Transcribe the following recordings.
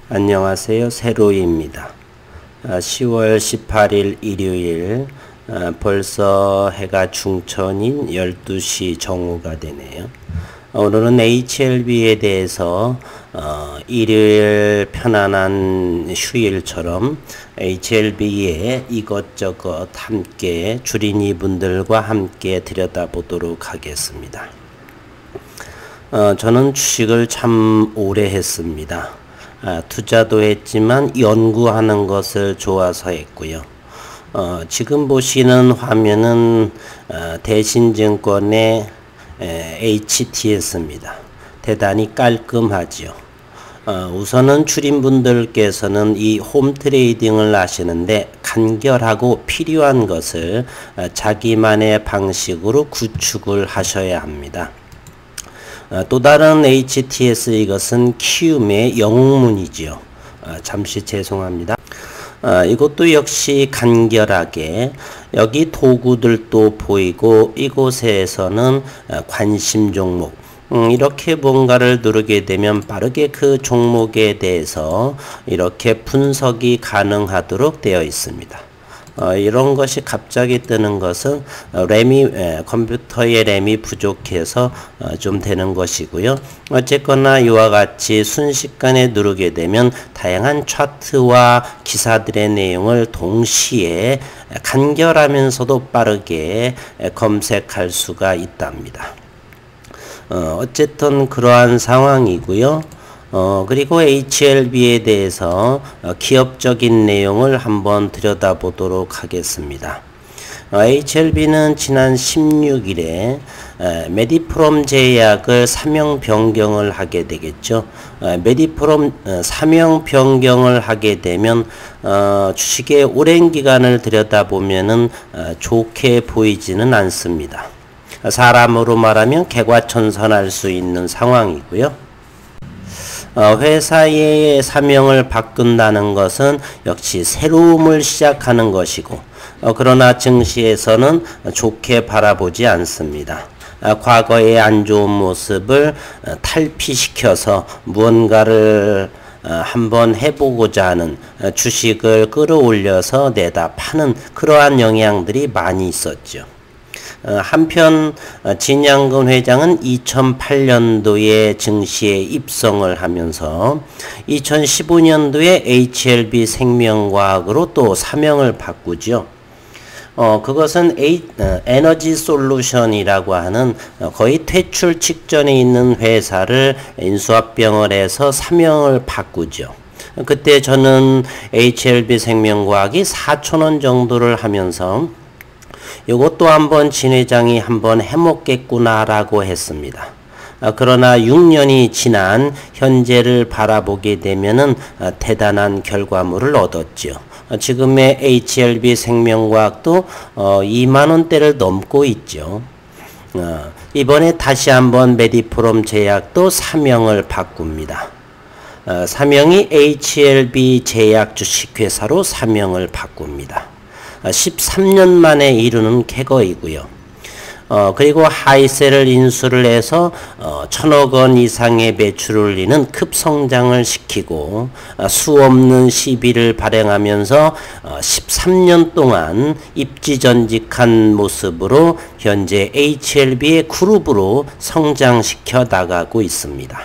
안녕하세요. 세로이입니다. 10월 18일 일요일, 벌써 해가 중천인 12시 정오가 되네요. 오늘은 HLB에 대해서 일요일 편안한 휴일처럼 HLB에 이것저것 함께 주린이 분들과 함께 들여다보도록 하겠습니다. 저는 주식을 참 오래 했습니다. 투자도 했지만 연구하는 것을 좋아서 했고요. 지금 보시는 화면은 대신증권의 HTS입니다. 대단히 깔끔하죠. 우선은 주린분들께서는 이 홈트레이딩을 하시는데 간결하고 필요한 것을 자기만의 방식으로 구축을 하셔야 합니다. 또 다른 HTS, 이것은 키움의 영문이지요. 잠시 죄송합니다. 이것도 역시 간결하게 여기 도구들도 보이고 이곳에서는 관심 종목, 이렇게 뭔가를 누르게 되면 빠르게 그 종목에 대해서 이렇게 분석이 가능하도록 되어 있습니다. 이런 것이 갑자기 뜨는 것은 컴퓨터의 램이 부족해서 좀 되는 것이고요. 어쨌거나 이와 같이 순식간에 누르게 되면 다양한 차트와 기사들의 내용을 동시에 간결하면서도 빠르게 검색할 수가 있답니다. 어쨌든 그러한 상황이고요. 그리고 HLB에 대해서 기업적인 내용을 한번 들여다보도록 하겠습니다. HLB는 지난 16일에 메디프롬 제약을 사명 변경을 하게 되겠죠. 메디프롬 사명 변경을 하게 되면 주식의 오랜 기간을 들여다보면은 좋게 보이지는 않습니다. 사람으로 말하면 개과천선할 수 있는 상황이고요. 회사의 사명을 바꾼다는 것은 역시 새로움을 시작하는 것이고, 그러나 증시에서는 좋게 바라보지 않습니다. 과거의 안 좋은 모습을 탈피시켜서 무언가를 한번 해보고자 하는, 주식을 끌어올려서 내다 파는 그러한 영향들이 많이 있었죠. 한편 진양근 회장은 2008년도에 증시에 입성을 하면서 2015년도에 HLB 생명과학으로 또 사명을 바꾸죠. 그것은 에너지 솔루션이라고 하는 거의 퇴출 직전에 있는 회사를 인수합병을 해서 사명을 바꾸죠. 그때 저는 HLB 생명과학이 4,000원 정도를 하면서 이것도 한번 진 회장이 한번 해먹겠구나라고 했습니다. 그러나 6년이 지난 현재를 바라보게 되면은 대단한 결과물을 얻었죠. 지금의 HLB 생명과학도 2만원대를 넘고 있죠. 이번에 다시 한번 메디프롬 제약도 사명을 바꿉니다. 사명이 HLB 제약 주식회사로 사명을 바꿉니다. 13년 만에 이루는 쾌거이고요. 그리고 하이셀을 인수를 해서 1,000억 이상의 매출을 올리는 급성장을 시키고 수없는 시비를 발행하면서 13년 동안 입지전직한 모습으로 현재 HLB의 그룹으로 성장시켜 나가고 있습니다.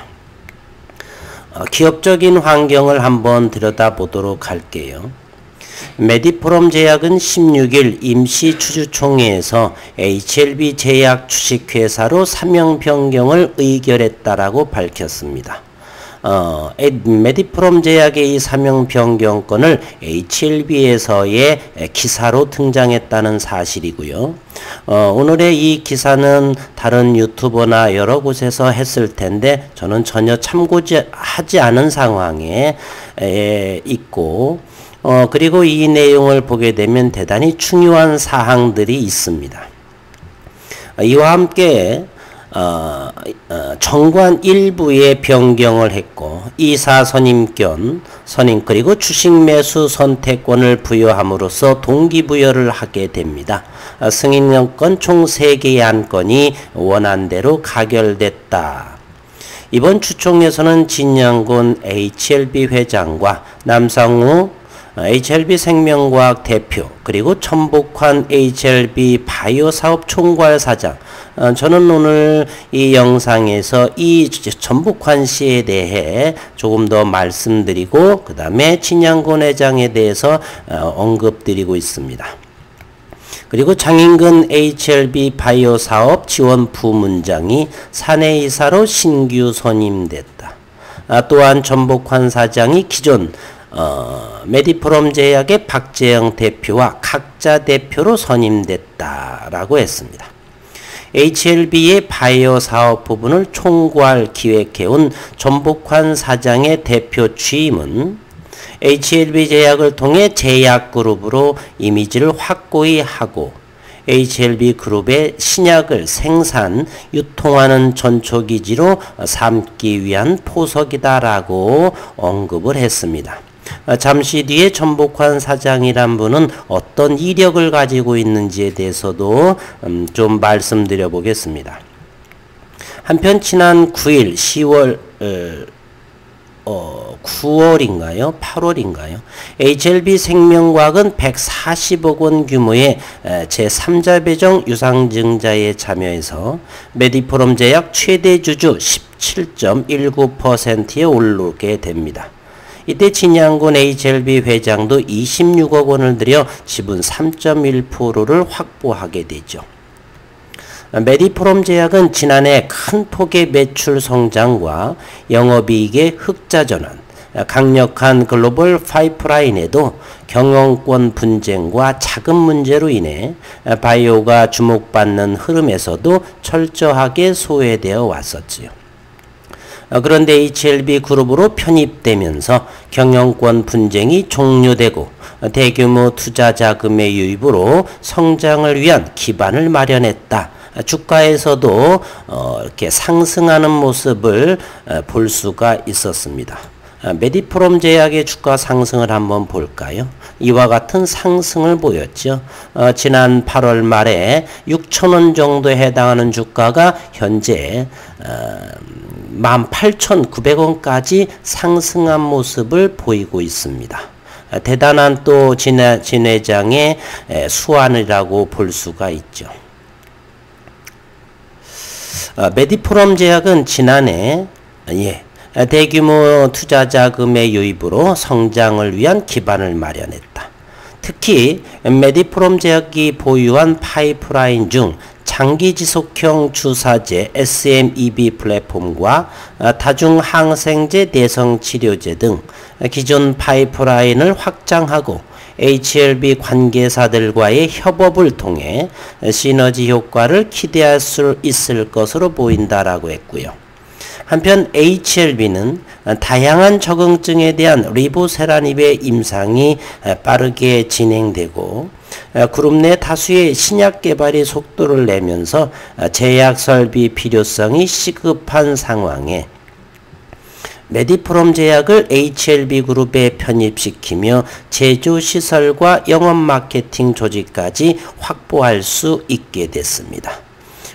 기업적인 환경을 한번 들여다보도록 할게요. 메디프롬 제약은 16일 임시주주총회에서 HLB 제약 주식회사로 사명 변경을 의결했다라고 밝혔습니다. 메디프롬 제약의 이 사명 변경권을 HLB에서의 기사로 등장했다는 사실이고요. 오늘의 이 기사는 다른 유튜버나 여러 곳에서 했을 텐데 저는 전혀 참고하지 않은 상황에 있고, 그리고 이 내용을 보게 되면 대단히 중요한 사항들이 있습니다. 이와 함께 정관 일부에 변경을 했고 이사 선임 그리고 주식 매수 선택권을 부여함으로써 동기부여를 하게 됩니다. 승인권 총 3개의 안건이 원안대로 가결됐다. 이번 주총에서는 진양군 HLB 회장과 남상우 HLB 생명과학 대표 그리고 천복환 HLB 바이오 사업 총괄 사장, 저는 오늘 이 영상에서 이 천복환 씨에 대해 조금 더 말씀드리고 그 다음에 진양군 회장에 대해서 언급드리고 있습니다. 그리고 장인근 HLB 바이오 사업 지원 부문장이 사내이사로 신규 선임됐다. 또한 천복환 사장이 기존 메디프롬 제약의 박재영 대표와 각자 대표로 선임됐다라고 했습니다. HLB의 바이오 사업 부분을 총괄 기획해온 천복환 사장의 대표 취임은 HLB 제약을 통해 제약그룹으로 이미지를 확고히 하고 HLB 그룹의 신약을 생산, 유통하는 전초기지로 삼기 위한 포석이다라고 언급을 했습니다. 잠시 뒤에 천복환 사장이란 분은 어떤 이력을 가지고 있는지에 대해서도 좀 말씀드려 보겠습니다. 한편 지난 9일 9월인가요? 8월인가요? HLB 생명과학은 140억 원 규모의 제3자 배정 유상증자에 참여해서 메디프롬 제약 최대 주주 17.19%에 오르게 됩니다. 이때 진양군 HLB 회장도 26억 원을 들여 지분 3.1%를 확보하게 되죠. 메디프롬 제약은 지난해 큰 폭의 매출 성장과 영업이익의 흑자 전환, 강력한 글로벌 파이프라인에도 경영권 분쟁과 자금 문제로 인해 바이오가 주목받는 흐름에서도 철저하게 소외되어 왔었지요. 그런데 HLB 그룹으로 편입되면서 경영권 분쟁이 종료되고 대규모 투자 자금의 유입으로 성장을 위한 기반을 마련했다. 주가에서도 이렇게 상승하는 모습을 볼 수가 있었습니다. 메디프롬 제약의 주가 상승을 한번 볼까요? 이와 같은 상승을 보였죠. 지난 8월 말에 6,000원 정도에 해당하는 주가가 현재 18,900원까지 상승한 모습을 보이고 있습니다. 대단한 또 진 회장의 수완이라고 볼 수가 있죠. 메디프롬 제약은 지난해 대규모 투자 자금의 유입으로 성장을 위한 기반을 마련했다. 특히 메디프롬 제약이 보유한 파이프라인 중 장기 지속형 주사제 SMEB 플랫폼과 다중 항생제 내성 치료제 등 기존 파이프라인을 확장하고 HLB 관계사들과의 협업을 통해 시너지 효과를 기대할 수 있을 것으로 보인다라고 했고요. 한편 HLB는 다양한 적응증에 대한 리보세라닙의 임상이 빠르게 진행되고 그룹 내 다수의 신약 개발이 속도를 내면서 제약 설비 필요성이 시급한 상황에 메디프롬 제약을 HLB 그룹에 편입시키며 제조시설과 영업 마케팅 조직까지 확보할 수 있게 됐습니다.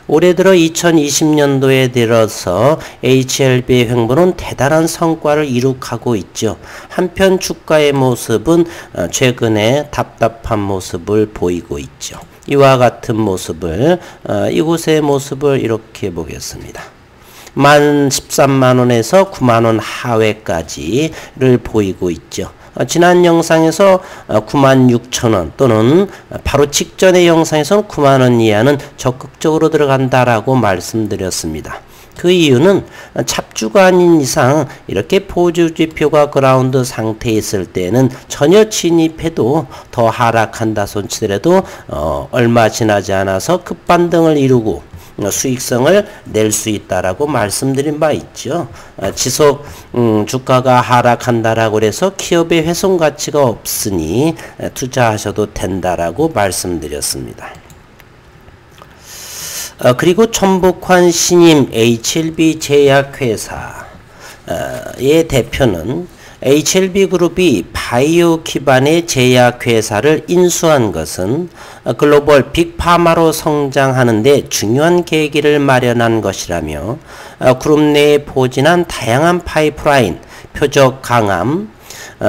올해 들어 2020년도에 들어서 HLB 횡보는 대단한 성과를 이룩하고 있죠. 한편 주가의 모습은 최근에 답답한 모습을 보이고 있죠. 이와 같은 모습을 이곳의 모습을 이렇게 보겠습니다. 13만원에서 9만원 하회까지를 보이고 있죠. 지난 영상에서 96,000원 또는 바로 직전의 영상에서는 9만원 이하는 적극적으로 들어간다라고 말씀드렸습니다. 그 이유는 찹주가 아닌 이상 이렇게 포주지표가 그라운드 상태에 있을 때는 전혀 진입해도 더 하락한다 손치더라도 얼마 지나지 않아서 급반등을 이루고 수익성을 낼 수 있다라고 말씀드린 바 있죠. 지속 주가가 하락한다라고 해서 기업의 훼손 가치가 없으니 투자하셔도 된다라고 말씀드렸습니다. 그리고 천복환 신임 HLB 제약회사의 대표는 HLB 그룹이 바이오 기반의 제약회사를 인수한 것은 글로벌 빅파마로 성장하는 데 중요한 계기를 마련한 것이라며 그룹 내에 포진한 다양한 파이프라인, 표적 강암,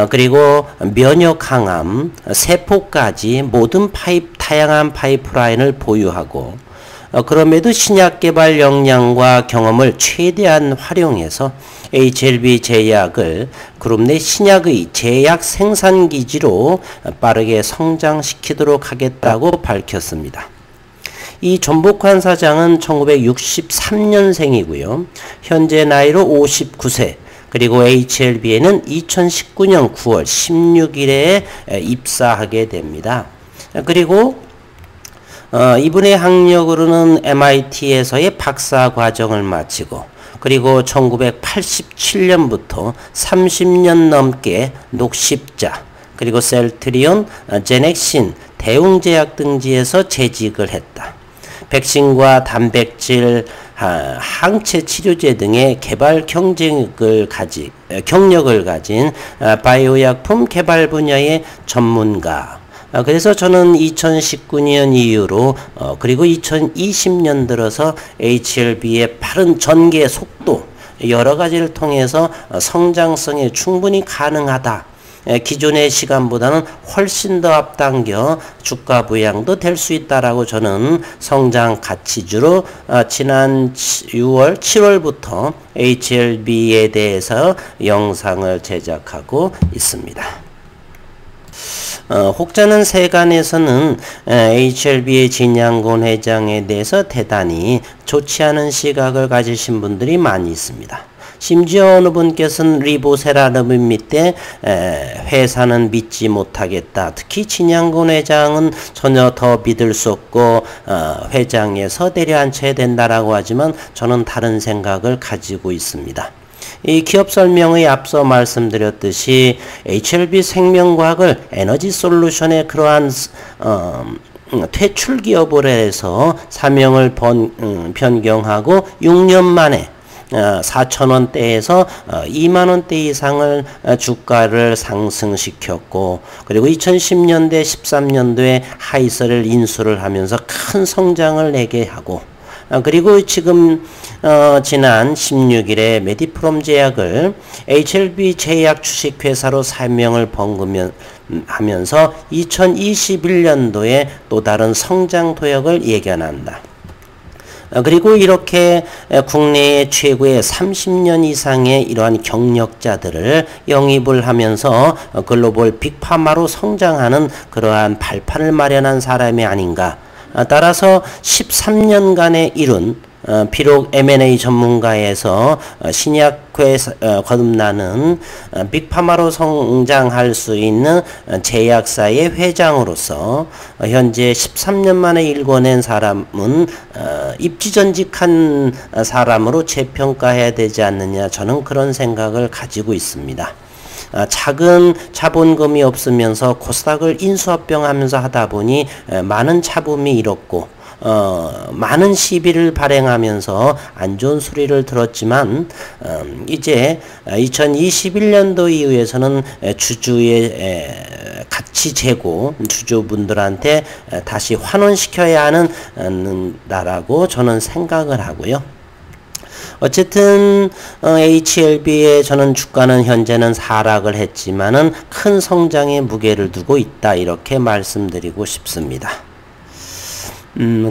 그리고 면역 강암, 세포까지 모든 다양한 파이프라인을 보유하고 그럼에도 신약 개발 역량과 경험을 최대한 활용해서 HLB 제약을 그룹 내 신약의 제약 생산 기지로 빠르게 성장시키도록 하겠다고 밝혔습니다. 이 전복환 사장은 1963년생이고요. 현재 나이로 59세, 그리고 HLB에는 2019년 9월 16일에 입사하게 됩니다. 그리고 이분의 학력으로는 MIT에서의 박사 과정을 마치고 그리고 1987년부터 30년 넘게 녹십자, 그리고 셀트리온, 제넥신, 대웅제약 등지에서 재직을 했다. 백신과 단백질, 항체 치료제 등의 개발 경력을 가진 바이오약품 개발 분야의 전문가. 그래서 저는 2019년 이후로 그리고 2020년 들어서 HLB의 빠른 전개 속도 여러 가지를 통해서 성장성에 충분히 가능하다. 기존의 시간보다는 훨씬 더 앞당겨 주가 부양도 될 수 있다라고 저는 성장 가치주로 지난 7월부터 HLB에 대해서 영상을 제작하고 있습니다. 혹자는 세간에서는 HLB의 진양곤 회장에 대해서 대단히 좋지 않은 시각을 가지신 분들이 많이 있습니다. 심지어 어느 분께서는 리보세라름을 밑에 회사는 믿지 못하겠다. 특히 진양곤 회장은 전혀 더 믿을 수 없고 회장에서 내려앉혀야 된다라고 하지만 저는 다른 생각을 가지고 있습니다. 이 기업 설명의 앞서 말씀드렸듯이 HLB 생명과학을 에너지 솔루션의 그러한 퇴출 기업으로 해서 사명을 변경하고 6년 만에 4,000원대에서 2만원대 이상을 주가를 상승시켰고 그리고 2010년대 13년도에 하이설을 인수를 하면서 큰 성장을 내게 하고 그리고 지금 지난 16일에 메디프롬 제약을 HLB 제약 주식회사로 사명을 번금하면서 2021년도에 또 다른 성장 도약을 예견한다. 그리고 이렇게 국내의 최고의 30년 이상의 이러한 경력자들을 영입을 하면서 글로벌 빅파마로 성장하는 그러한 발판을 마련한 사람이 아닌가. 따라서 13년간의 이룬 비록 M&A 전문가에서 신약회사 거듭나는 빅파마로 성장할 수 있는 제약사의 회장으로서 현재 13년 만에 일궈낸 사람은 입지전직한 사람으로 재평가해야 되지 않느냐, 저는 그런 생각을 가지고 있습니다. 작은 자본금이 없으면서 코스닥을 인수합병하면서 하다 보니 많은 차붐이 일었고 많은 시비를 발행하면서 안 좋은 소리를 들었지만 이제 2021년도 이후에서는 주주의 가치 재고 주주분들한테 다시 환원시켜야 하는 나라고 저는 생각을 하고요. 어쨌든 HLB의 저는 주가는 현재는 하락을 했지만은 큰 성장의 무게를 두고 있다, 이렇게 말씀드리고 싶습니다.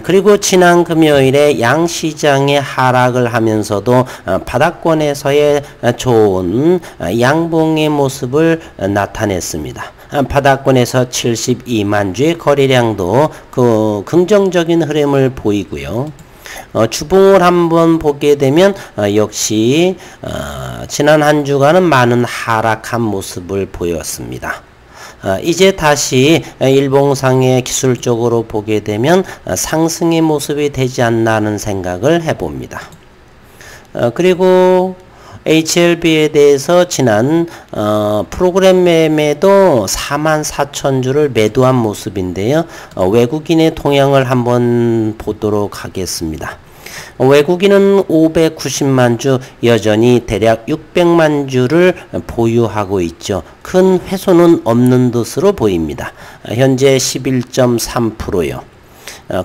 그리고 지난 금요일에 양시장의 하락을 하면서도 바닥권에서의 좋은 양봉의 모습을 나타냈습니다. 바닥권에서 72만 주의 거래량도 그 긍정적인 흐름을 보이고요. 주봉을 한번 보게 되면 역시 지난 한 주간은 많은 하락한 모습을 보였습니다. 이제 다시 일봉상의 기술적으로 보게 되면 상승의 모습이 되지 않나 하는 생각을 해봅니다. 그리고 HLB에 대해서 지난 프로그램 매매도 44,000주를 매도한 모습인데요. 외국인의 동향을 한번 보도록 하겠습니다. 외국인은 590만 주, 여전히 대략 600만 주를 보유하고 있죠. 큰 훼손은 없는 것으로 보입니다. 현재 11.3%요.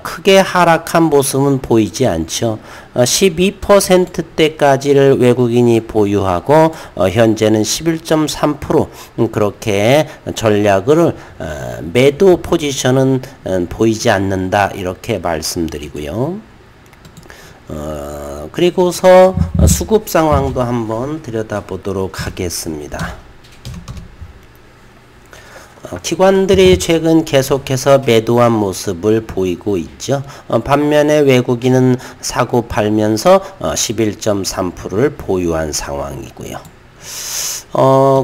크게 하락한 모습은 보이지 않죠. 12%대까지를 외국인이 보유하고 현재는 11.3% 그렇게 전략을 매도 포지션은 보이지 않는다 이렇게 말씀드리고요. 그리고서 수급 상황도 한번 들여다보도록 하겠습니다. 기관들이 최근 계속해서 매도한 모습을 보이고 있죠. 반면에 외국인은 사고 팔면서 11.3%를 보유한 상황이고요.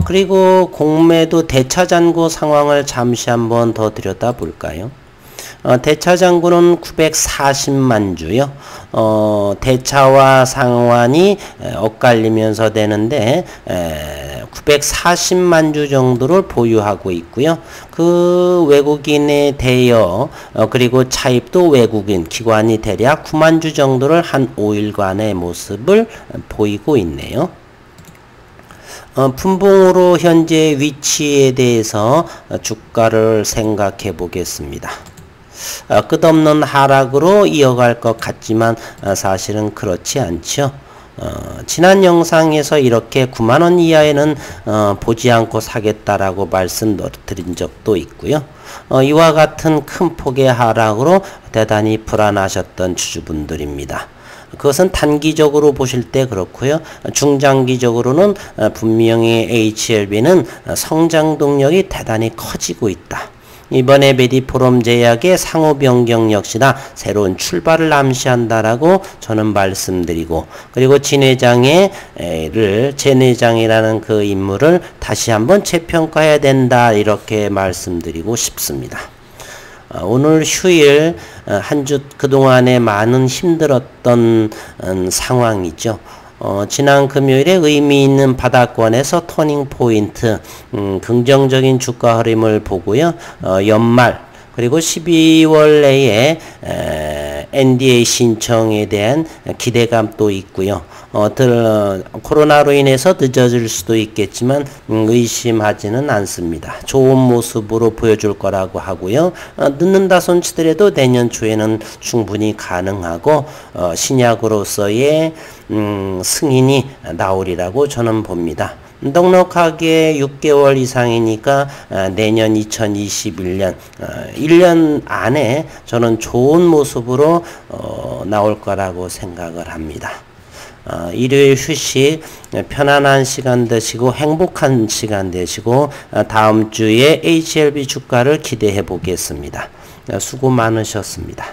그리고 공매도 대차잔고 상황을 잠시 한번 더 들여다볼까요? 대차잔고는 940만 주요. 대차와 상환이 엇갈리면서 되는데 940만 주 정도를 보유하고 있고요. 그 외국인의 대여 그리고 차입도 외국인 기관이 대략 9만 주 정도를 한 5일간의 모습을 보이고 있네요. 분봉으로 현재 위치에 대해서 주가를 생각해 보겠습니다. 끝없는 하락으로 이어갈 것 같지만 사실은 그렇지 않죠. 지난 영상에서 이렇게 9만원 이하에는 보지 않고 사겠다라고 말씀드린 적도 있고요. 이와 같은 큰 폭의 하락으로 대단히 불안하셨던 주주분들입니다. 그것은 단기적으로 보실 때 그렇고요. 중장기적으로는 분명히 HLB는 성장 동력이 대단히 커지고 있다. 이번에 메디포럼 제약의 상호 변경 역시나 새로운 출발을 암시한다라고 저는 말씀드리고, 그리고 진 회장이라는 그 인물을 다시 한번 재평가해야 된다 이렇게 말씀드리고 싶습니다. 오늘 휴일 한 주 그동안에 많은 힘들었던 상황이죠. 지난 금요일에 의미 있는 바닥권에서 터닝 포인트, 긍정적인 주가 흐름을 보고요. 연말 그리고 12월 내에 NDA 신청에 대한 기대감도 있고요. 코로나로 인해서 늦어질 수도 있겠지만 의심하지는 않습니다. 좋은 모습으로 보여줄 거라고 하고요. 늦는다 손치더라도 내년 초에는 충분히 가능하고 신약으로서의 승인이 나오리라고 저는 봅니다. 넉넉하게 6개월 이상이니까 내년 2021년 1년 안에 저는 좋은 모습으로 나올 거라고 생각을 합니다. 일요일 휴식 편안한 시간 되시고 행복한 시간 되시고 다음 주에 HLB 주가를 기대해 보겠습니다. 수고 많으셨습니다.